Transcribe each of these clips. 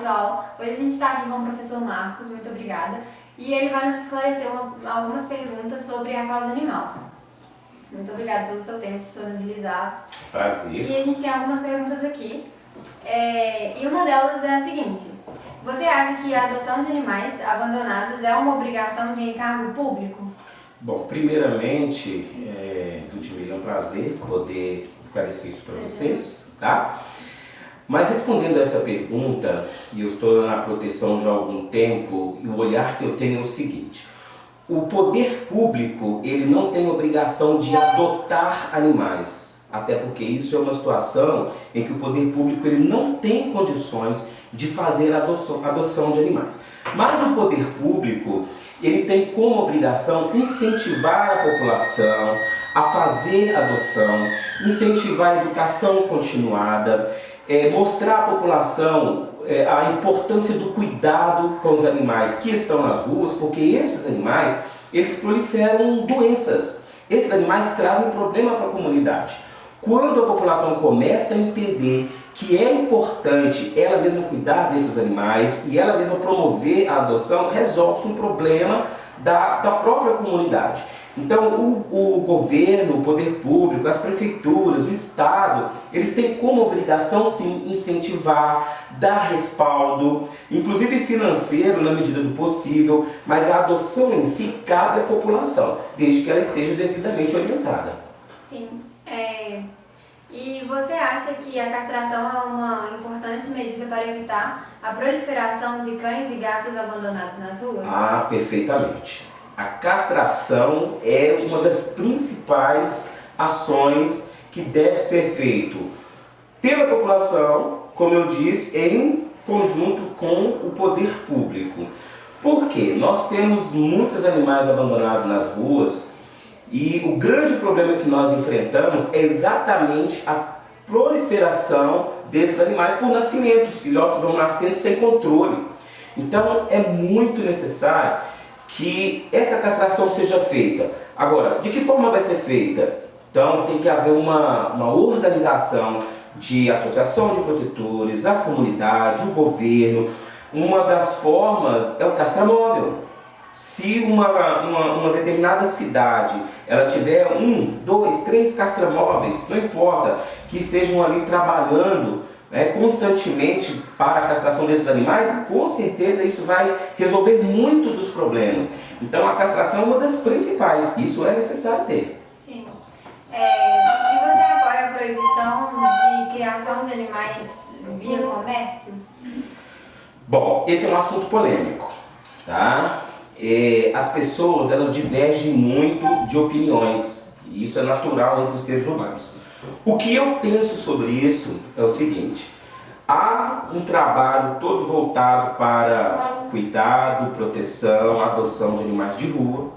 pessoal, hoje a gente está aqui com o professor Marcos, muito obrigada, e ele vai nos esclarecer algumas perguntas sobre a causa animal. Muito obrigada pelo seu tempo, disponibilizar. Prazer. E a gente tem algumas perguntas aqui, e uma delas é a seguinte: você acha que a adoção de animais abandonados é uma obrigação de encargo público? Bom, primeiramente, Ludmila, é um prazer poder esclarecer isso para vocês, tá? Mas respondendo a essa pergunta, e eu estou na proteção já há algum tempo, e o olhar que eu tenho é o seguinte: o poder público, ele não tem obrigação de adotar animais, até porque isso é uma situação em que o poder público ele não tem condições de fazer a adoção de animais. Mas o poder público, ele tem como obrigação incentivar a população a fazer adoção, incentivar a educação continuada, mostrar à população a importância do cuidado com os animais que estão nas ruas, porque esses animais, eles proliferam doenças. Esses animais trazem problema para a comunidade. Quando a população começa a entender que é importante ela mesma cuidar desses animais e ela mesma promover a adoção, resolve-se um problema da própria comunidade. Então o governo, o poder público, as prefeituras, o Estado, eles têm como obrigação sim incentivar, dar respaldo, inclusive financeiro na medida do possível, mas a adoção em si cabe à população, desde que ela esteja devidamente orientada. Sim. E você acha que a castração é uma importante medida para evitar a proliferação de cães e gatos abandonados nas ruas? Ah, perfeitamente. A castração é uma das principais ações que deve ser feito pela população, como eu disse, em conjunto com o poder público. Por quê? Nós temos muitos animais abandonados nas ruas e o grande problema que nós enfrentamos é exatamente a proliferação desses animais por nascimento. Os filhotes vão nascendo sem controle. Então é muito necessário que essa castração seja feita. Agora, de que forma vai ser feita? Então tem que haver uma organização de associação de protetores, a comunidade, o governo. Uma das formas é o castramóvel. Se uma determinada cidade ela tiver 1, 2, 3 castramóveis, não importa, que estejam ali trabalhando constantemente para a castração desses animais, com certeza isso vai resolver muito dos problemas. Então a castração é uma das principais, isso é necessário ter. Sim. E você apoia a proibição de criação de animais via comércio? Bom, esse é um assunto polêmico, tá? As pessoas elas divergem muito de opiniões, e isso é natural entre os seres humanos. O que eu penso sobre isso é o seguinte: há um trabalho todo voltado para cuidado, proteção, adoção de animais de rua.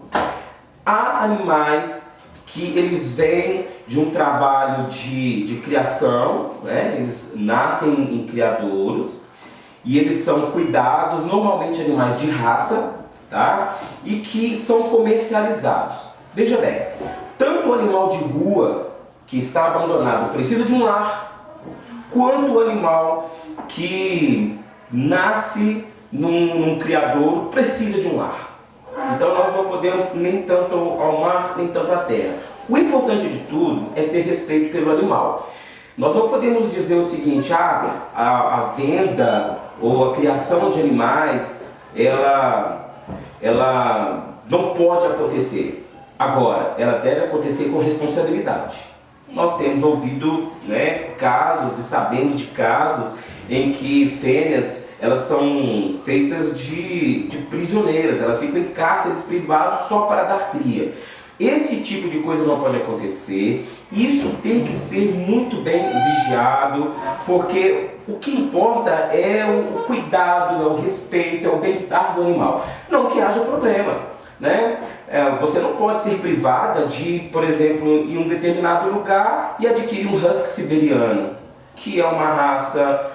Há animais que eles vêm de um trabalho de criação, eles nascem em criadouros e eles são cuidados, normalmente animais de raça, tá? E que são comercializados. Veja bem, tanto o animal de rua que está abandonado precisa de um lar, quanto o animal que nasce num criadouro precisa de um lar. Então nós não podemos nem tanto ao mar, nem tanto à terra. O importante de tudo é ter respeito pelo animal. Nós não podemos dizer o seguinte: a venda ou a criação de animais, ela não pode acontecer. Agora, ela deve acontecer com responsabilidade. Sim. Nós temos ouvido casos e sabemos de casos em que fêmeas elas são feitas de prisioneiras, elas ficam em cárceres privados só para dar cria. Esse tipo de coisa não pode acontecer, isso tem que ser muito bem vigiado, porque o que importa é o cuidado, é o respeito, é o bem-estar do animal, não que haja problema, Você não pode ser privada de, por exemplo, ir em um determinado lugar e adquirir um husky siberiano, que é uma raça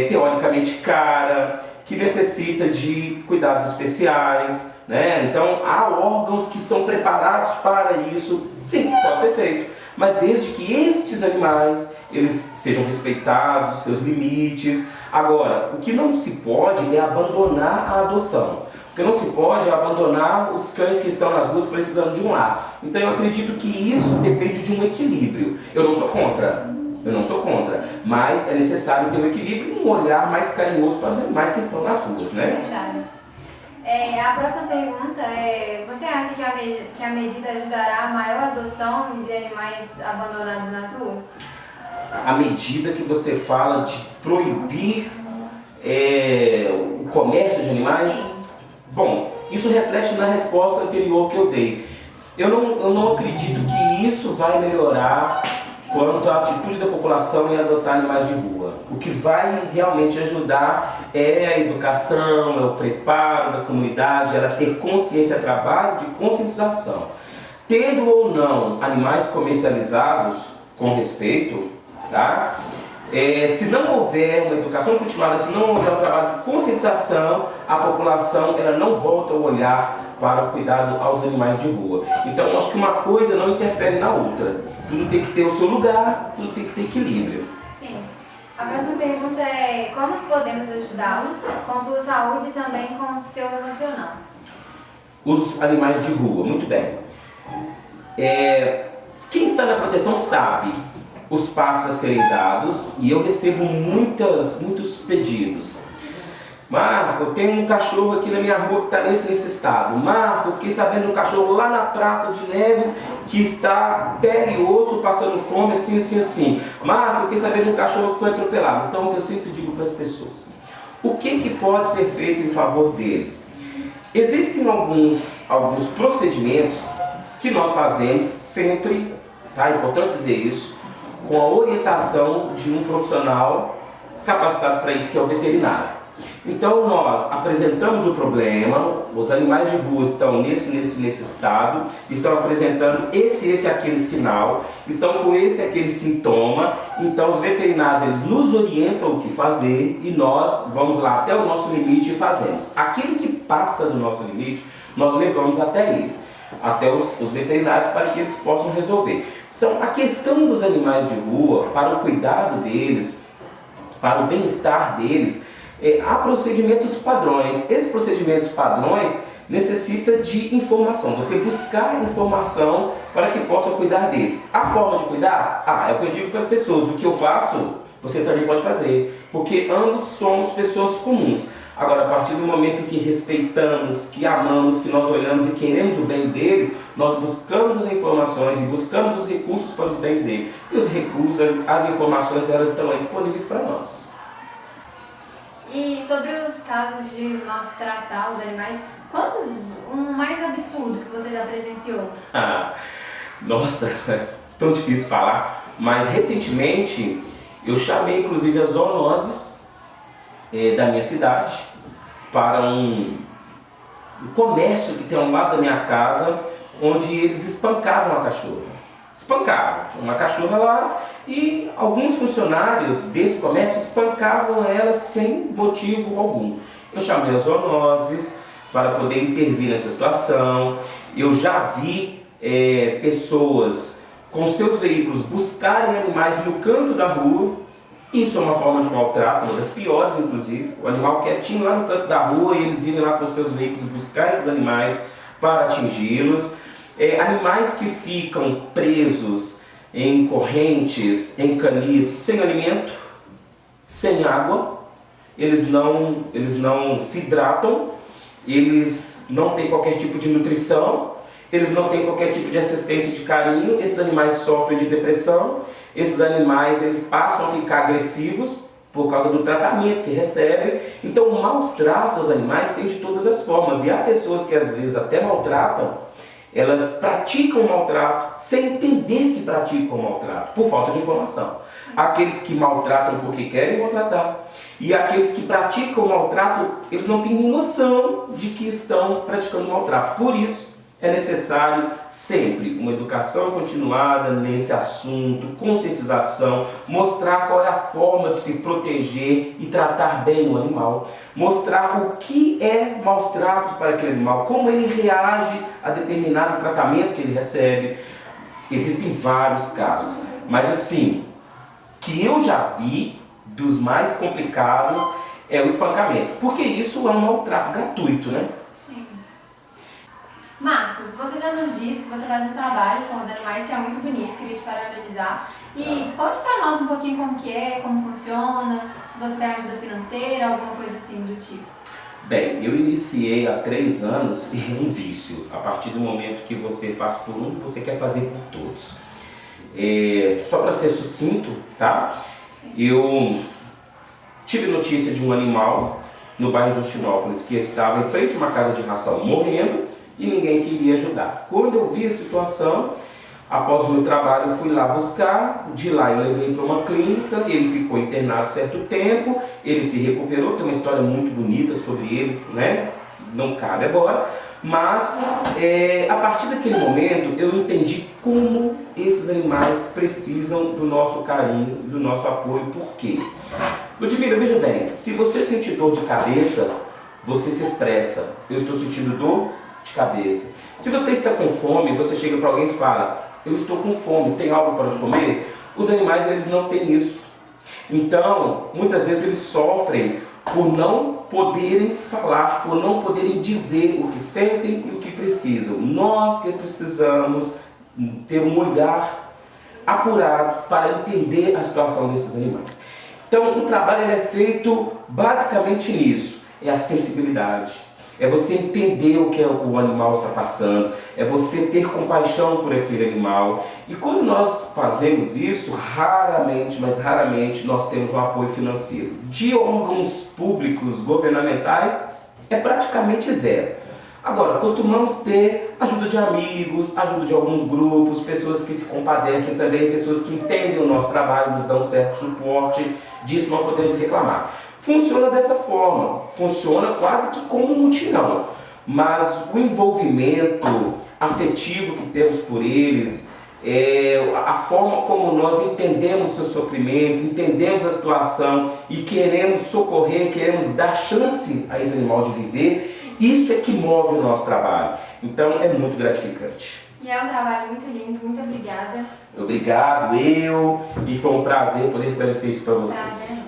teoricamente cara, que necessita de cuidados especiais, né? Então há órgãos que são preparados para isso, sim, pode ser feito, mas desde que estes animais eles sejam respeitados, os seus limites. Agora, o que não se pode é abandonar a adoção. O que não se pode é abandonar os cães que estão nas ruas precisando de um lar. Então eu acredito que isso depende de um equilíbrio. Eu não sou contra, mas é necessário ter um equilíbrio e um olhar mais carinhoso para os animais que estão nas ruas, né? Verdade. A próxima pergunta é: você acha que a medida ajudará a maior adoção de animais abandonados nas ruas? A medida que você fala de proibir o comércio de animais? Sim. Bom, isso reflete na resposta anterior que eu dei. Eu não acredito que isso vai melhorar quanto à atitude da população em adotar animais de rua. O que vai realmente ajudar é a educação, é o preparo da comunidade, ela ter consciência, trabalho de conscientização. Tendo ou não animais comercializados com respeito, tá? Se não houver uma educação continuada, se não houver um trabalho de conscientização, a população ela não volta o olhar para o cuidado aos animais de rua. Então, acho que uma coisa não interfere na outra. Tudo tem que ter o seu lugar, tudo tem que ter equilíbrio. Sim. A próxima pergunta é: como podemos ajudá-los com sua saúde e também com o seu emocional? Os animais de rua, muito bem. Quem está na proteção sabe os passos a serem dados, e eu recebo muitos pedidos. Marco, eu tenho um cachorro aqui na minha rua que está nesse estado. Marco, eu fiquei sabendo de um cachorro lá na Praça de Neves que está pele e osso, passando fome, assim. Marco, eu fiquei sabendo de um cachorro que foi atropelado. Então, o que eu sempre digo para as pessoas: o que pode ser feito em favor deles? Existem alguns procedimentos que nós fazemos sempre, tá? É importante dizer isso, com a orientação de um profissional capacitado para isso, que é o veterinário. Então nós apresentamos o problema, os animais de rua estão nesse estado, estão apresentando esse aquele sinal, estão com esse aquele sintoma, então os veterinários eles nos orientam o que fazer e nós vamos lá até o nosso limite e fazemos. Aquilo que passa do nosso limite, nós levamos até eles, até os veterinários, para que eles possam resolver. Então a questão dos animais de rua, para o cuidado deles, para o bem-estar deles, há procedimentos padrões. Esses procedimentos padrões necessitam de informação, você buscar informação para que possa cuidar deles. A forma de cuidar? É o que eu digo para as pessoas: o que eu faço, você também pode fazer, porque ambos somos pessoas comuns. Agora, a partir do momento que respeitamos, que amamos, que nós olhamos e queremos o bem deles, nós buscamos as informações e buscamos os recursos para os bens deles. E os recursos, as informações, elas estão aí disponíveis para nós. E sobre os casos de maltratar os animais, o mais absurdo que você já presenciou? Nossa, é tão difícil falar, mas recentemente eu chamei inclusive as zoonoses da minha cidade para um comércio que tem ao lado da minha casa, onde eles espancavam a cachorra. Espancavam, tinha uma cachorra lá e alguns funcionários desse comércio espancavam ela sem motivo algum. Eu chamei as zoonoses para poder intervir nessa situação. Eu já vi pessoas com seus veículos buscarem animais no canto da rua. Isso é uma forma de maltrato, uma das piores inclusive. O animal quietinho lá no canto da rua e eles irem lá com seus veículos buscar esses animais para atingi-los. Animais que ficam presos em correntes, em canis, sem alimento, sem água, eles não se hidratam, eles não têm qualquer tipo de nutrição, eles não têm qualquer tipo de assistência de carinho, esses animais sofrem de depressão, esses animais eles passam a ficar agressivos por causa do tratamento que recebem. Então, maus tratos aos animais tem de todas as formas, e há pessoas que às vezes até maltratam. Elas praticam o maltrato sem entender que praticam o maltrato, por falta de informação. Aqueles que maltratam porque querem maltratar, e aqueles que praticam o maltrato, eles não têm nem noção de que estão praticando o maltrato. Por isso, É necessário sempre uma educação continuada nesse assunto, conscientização, mostrar qual é a forma de se proteger e tratar bem o animal, mostrar o que é maus tratos para aquele animal, como ele reage a determinado tratamento que ele recebe. Existem vários casos, mas assim, que eu já vi dos mais complicados é o espancamento, porque isso é um maltrato gratuito, né? Marcos, você já nos disse que você faz um trabalho com os animais que é muito bonito, queria te parabenizar. E conte pra nós um pouquinho como que é, como funciona, se você tem ajuda financeira, alguma coisa assim do tipo. Bem, eu iniciei há 3 anos e é um vício. A partir do momento que você faz por um, você quer fazer por todos. Só para ser sucinto, tá? Sim. Eu tive notícia de um animal no bairro Justinópolis que estava em frente a uma casa de ração morrendo e ninguém queria ajudar. Quando eu vi a situação, após o meu trabalho, eu fui lá buscar, de lá eu levei para uma clínica, ele ficou internado certo tempo, ele se recuperou, tem uma história muito bonita sobre ele, né? Não cabe agora, mas a partir daquele momento eu entendi como esses animais precisam do nosso carinho, do nosso apoio. Por quê? Ludmila, veja bem, se você sentir dor de cabeça, você se expressa. Eu estou sentindo dor de cabeça. Se você está com fome, você chega para alguém e fala: eu estou com fome, tem algo para comer? Os animais, eles não têm isso. Então, muitas vezes eles sofrem por não poderem falar, por não poderem dizer o que sentem e o que precisam. Nós que precisamos ter um olhar apurado para entender a situação desses animais. Então, o trabalho ele é feito basicamente nisso, é a sensibilidade. É você entender o que o animal está passando, é você ter compaixão por aquele animal. E quando nós fazemos isso, raramente, mas raramente, nós temos um apoio financeiro. De órgãos públicos, governamentais, é praticamente zero. Agora, costumamos ter ajuda de amigos, ajuda de alguns grupos, pessoas que se compadecem também, pessoas que entendem o nosso trabalho, nos dão certo suporte, disso não podemos reclamar. Funciona dessa forma, funciona quase que como um mutirão, mas o envolvimento afetivo que temos por eles, a forma como nós entendemos o seu sofrimento, entendemos a situação e queremos socorrer, queremos dar chance a esse animal de viver, isso é que move o nosso trabalho. Então é muito gratificante. E é um trabalho muito lindo, muito obrigada. Obrigado, e foi um prazer poder esclarecer isso para vocês.